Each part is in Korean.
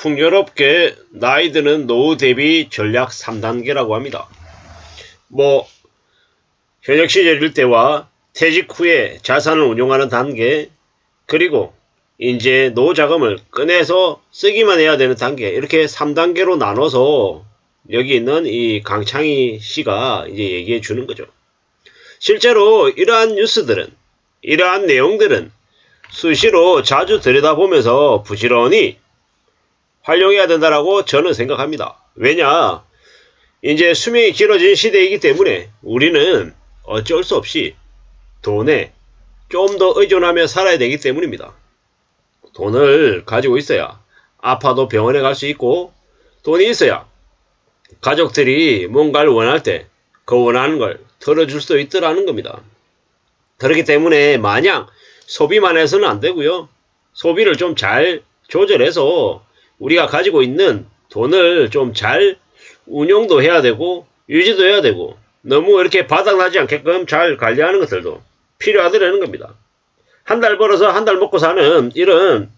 풍요롭게 나이 드는 노후 대비 전략 3단계라고 합니다. 현역 시절일 때와 퇴직 후에 자산을 운용하는 단계, 그리고 이제 노후 자금을 꺼내서 쓰기만 해야 되는 단계, 이렇게 3단계로 나눠서 여기 있는 이 강창희 씨가 이제 얘기해 주는 거죠. 실제로 이러한 뉴스들은, 이러한 내용들은 수시로 자주 들여다보면서 부지런히 활용해야 된다라고 저는 생각합니다. 왜냐? 이제 수명이 길어진 시대이기 때문에 우리는 어쩔 수 없이 돈에 좀 더 의존하며 살아야 되기 때문입니다. 돈을 가지고 있어야 아파도 병원에 갈 수 있고, 돈이 있어야 가족들이 뭔가를 원할 때 그 원하는 걸 털어줄 수 있더라는 겁니다. 그렇기 때문에 마냥 소비만 해서는 안 되고요. 소비를 좀 잘 조절해서 우리가 가지고 있는 돈을 좀 잘 운용도 해야 되고 유지도 해야 되고, 너무 이렇게 바닥나지 않게끔 잘 관리하는 것들도 필요하더라는 겁니다. 한 달 벌어서 한 달 먹고 사는 이런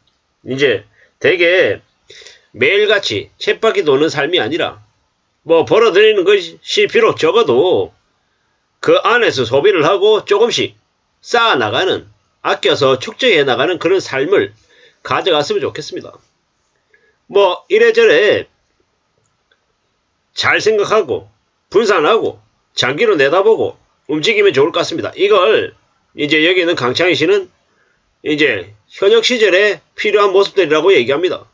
이제 되게 매일같이 쳇바퀴 도는 삶이 아니라, 벌어들이는 것이 비록 적어도 그 안에서 소비를 하고 조금씩 쌓아 나가는, 아껴서 축적해 나가는 그런 삶을 가져갔으면 좋겠습니다. 이래저래 잘 생각하고 분산하고 장기로 내다보고 움직이면 좋을 것 같습니다. 이걸 이제 여기 있는 강창희 씨는 이제 현역 시절에 필요한 모습들이라고 얘기합니다.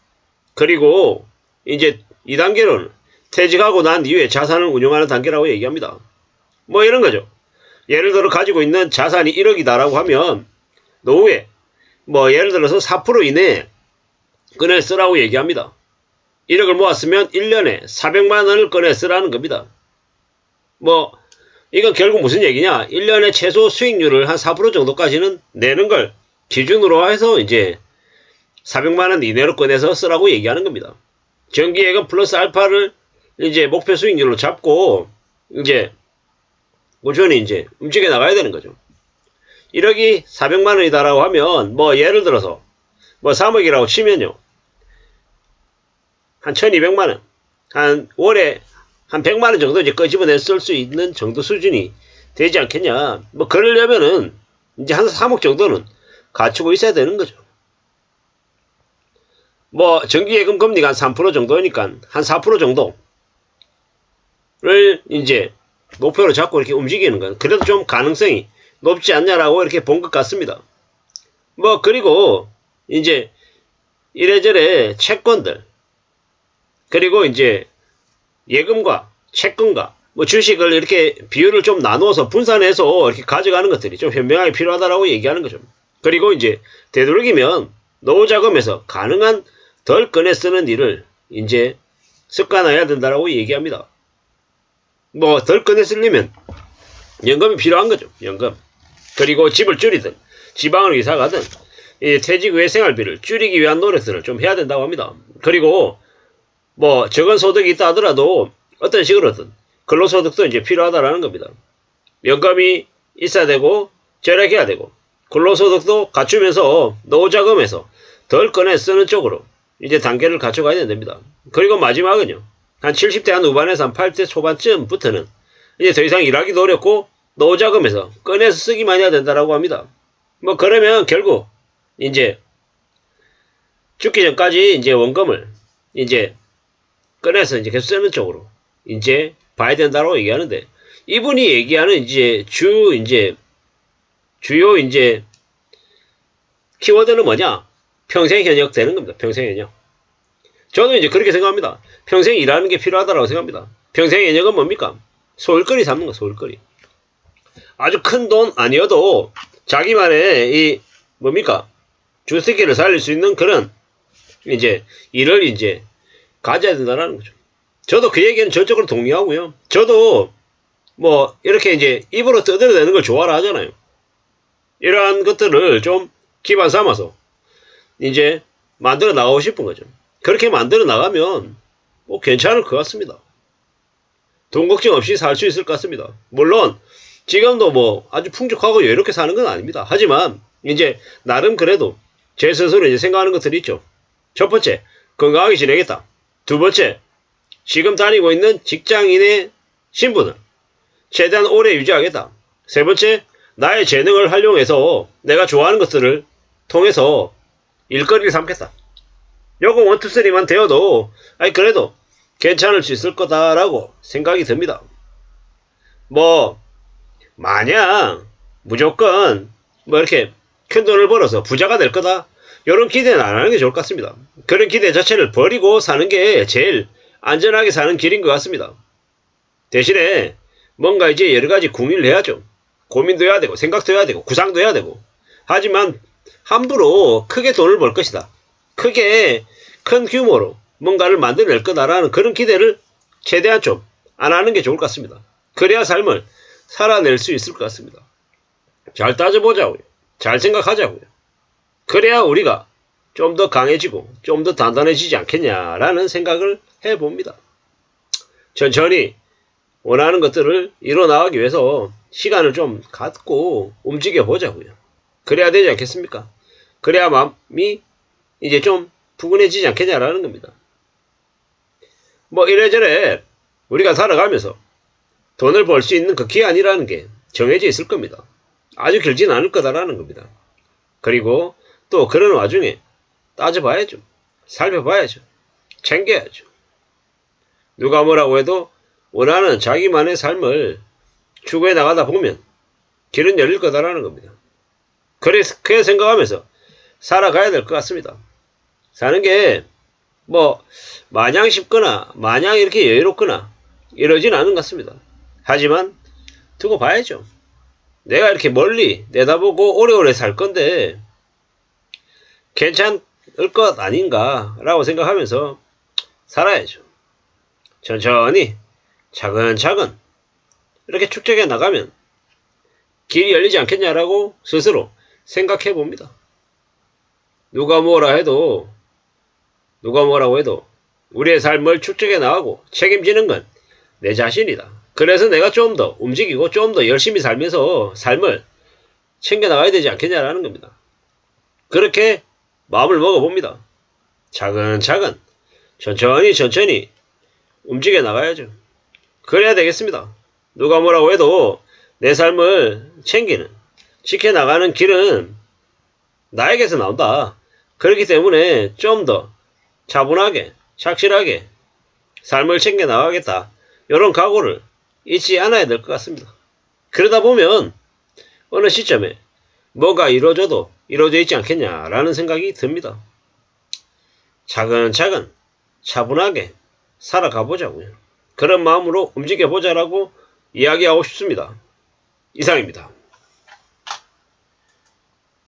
그리고 이제 2단계로는 퇴직하고 난 이후에 자산을 운용하는 단계라고 얘기합니다. 이런 거죠. 예를 들어 가지고 있는 자산이 1억이다라고 하면 노후에 예를 들어서 4% 이내에 꺼내 쓰라고 얘기합니다. 1억을 모았으면 1년에 400만원을 꺼내 쓰라는 겁니다. 이건 결국 무슨 얘기냐? 1년에 최소 수익률을 한 4% 정도까지는 내는 걸 기준으로 해서 이제 400만원 이내로 꺼내서 쓰라고 얘기하는 겁니다. 정기예금 플러스 알파를 이제 목표 수익률로 잡고 이제 꾸준히 이제 움직여 나가야 되는 거죠. 1억이 400만원이다라고 하면 예를 들어서 3억이라고 치면요, 한 1200만원, 한 월에 한 100만원 정도 이제 끄집어내 쓸 수 있는 정도 수준이 되지 않겠냐. 그러려면은 이제 한 3억 정도는 갖추고 있어야 되는 거죠. 정기예금 금리가 한 3% 정도니까 한 4% 정도를 이제 목표로 잡고 이렇게 움직이는 건 그래도 좀 가능성이 높지 않냐라고 이렇게 본 것 같습니다. 그리고 이제 이래저래 채권들, 그리고 이제 예금과 채권과 주식을 이렇게 비율을 좀 나누어서 분산해서 이렇게 가져가는 것들이 좀 현명하게 필요하다라고 얘기하는 거죠. 그리고 이제 되도록이면 노후 자금에서 가능한 덜 꺼내 쓰는 일을 이제 습관화해야 된다라고 얘기합니다. 덜 꺼내 쓰려면 연금이 필요한 거죠. 연금. 그리고 집을 줄이든 지방을 이사 가든 퇴직 후의 생활비를 줄이기 위한 노력들을 좀 해야 된다고 합니다. 그리고 적은 소득이 있다 하더라도 어떤 식으로든 근로소득도 이제 필요하다라는 겁니다. 연금이 있어야 되고 절약해야 되고 근로소득도 갖추면서 노후자금에서 덜 꺼내 쓰는 쪽으로 이제 단계를 갖춰가야 됩니다. 그리고 마지막은요, 한 70대 한 후반에서 한 80대 초반쯤부터는 이제 더 이상 일하기도 어렵고 노후자금에서 꺼내서 쓰기만 해야 된다라고 합니다. 그러면 결국 이제 죽기 전까지 이제 원금을 이제 꺼내서 이제 계속 쓰는 쪽으로 이제 봐야 된다고 얘기하는데, 이분이 얘기하는 이제 주요 이제 키워드는 뭐냐? 평생 현역 되는 겁니다. 평생 현역. 저도 이제 그렇게 생각합니다. 평생 일하는 게 필요하다고 생각합니다. 평생 현역은 뭡니까? 소일거리 삼는 거, 소일거리. 아주 큰 돈 아니어도 자기만의 주식기를 살릴 수 있는 그런 이제 일을 이제 가져야 된다는 거죠. 저도 그 얘기는 전적으로 동의하고요. 저도 이렇게 이제 입으로 떠들어대는 걸 좋아라 하잖아요. 이러한 것들을 좀 기반 삼아서 이제 만들어 나가고 싶은 거죠. 그렇게 만들어 나가면 괜찮을 것 같습니다. 돈 걱정 없이 살 수 있을 것 같습니다. 물론 지금도 아주 풍족하고 여유롭게 사는 건 아닙니다. 하지만 이제 나름 그래도 제 스스로 이제 생각하는 것들이 있죠. 첫 번째, 건강하게 지내겠다. 두 번째, 지금 다니고 있는 직장인의 신분을 최대한 오래 유지하겠다. 세 번째, 나의 재능을 활용해서 내가 좋아하는 것들을 통해서 일거리를 삼겠다. 요거 1, 2, 3만 되어도 그래도 괜찮을 수 있을 거다라고 생각이 듭니다. 뭐 마냥 무조건 이렇게 큰 돈을 벌어서 부자가 될 거다, 이런 기대는 안 하는 게 좋을 것 같습니다. 그런 기대 자체를 버리고 사는 게 제일 안전하게 사는 길인 것 같습니다. 대신에 뭔가 이제 여러가지 궁리를 해야죠. 고민도 해야 되고 생각도 해야 되고 구상도 해야 되고. 하지만 함부로 크게 돈을 벌 것이다, 크게 큰 규모로 뭔가를 만들어낼 거다라는 그런 기대를 최대한 좀 안 하는 게 좋을 것 같습니다. 그래야 삶을 살아낼 수 있을 것 같습니다. 잘 따져보자고요. 잘 생각하자고요. 그래야 우리가 좀 더 강해지고 좀 더 단단해지지 않겠냐라는 생각을 해봅니다. 천천히 원하는 것들을 이뤄나가기 위해서 시간을 좀 갖고 움직여 보자고요. 그래야 되지 않겠습니까? 그래야 마음이 이제 좀 푸근해지지 않겠냐라는 겁니다. 뭐 이래저래 우리가 살아가면서 돈을 벌 수 있는 그 기한이라는 게 정해져 있을 겁니다. 아주 길진 않을 거다라는 겁니다. 그리고 또 그런 와중에 따져봐야죠. 살펴봐야죠. 챙겨야죠. 누가 뭐라고 해도 원하는 자기만의 삶을 추구해 나가다 보면 길은 열릴 거다라는 겁니다. 그래서 그렇게 생각하면서 살아가야 될 것 같습니다. 사는 게 뭐 마냥 쉽거나 마냥 이렇게 여유롭거나 이러진 않은 것 같습니다. 하지만 두고 봐야죠. 내가 이렇게 멀리 내다보고 오래오래 살 건데 괜찮을 것 아닌가 라고 생각하면서 살아야죠. 천천히 차근차근 이렇게 축적해 나가면 길이 열리지 않겠냐라고 스스로 생각해 봅니다. 누가 뭐라고 해도 우리의 삶을 축적해 나가고 책임지는 건 내 자신이다. 그래서 내가 좀 더 움직이고 좀 더 열심히 살면서 삶을 챙겨 나가야 되지 않겠냐라는 겁니다. 그렇게 마음을 먹어봅니다. 차근차근 천천히 움직여 나가야죠. 그래야 되겠습니다. 누가 뭐라고 해도 내 삶을 지켜나가는 길은 나에게서 나온다. 그렇기 때문에 좀 더 차분하게 착실하게 삶을 챙겨 나가겠다, 이런 각오를 잊지 않아야 될 것 같습니다. 그러다 보면 어느 시점에 뭐가 이루어져도 이루어져 있지 않겠냐라는 생각이 듭니다. 차근차근 차분하게 살아가 보자고요. 그런 마음으로 움직여 보자라고 이야기하고 싶습니다. 이상입니다.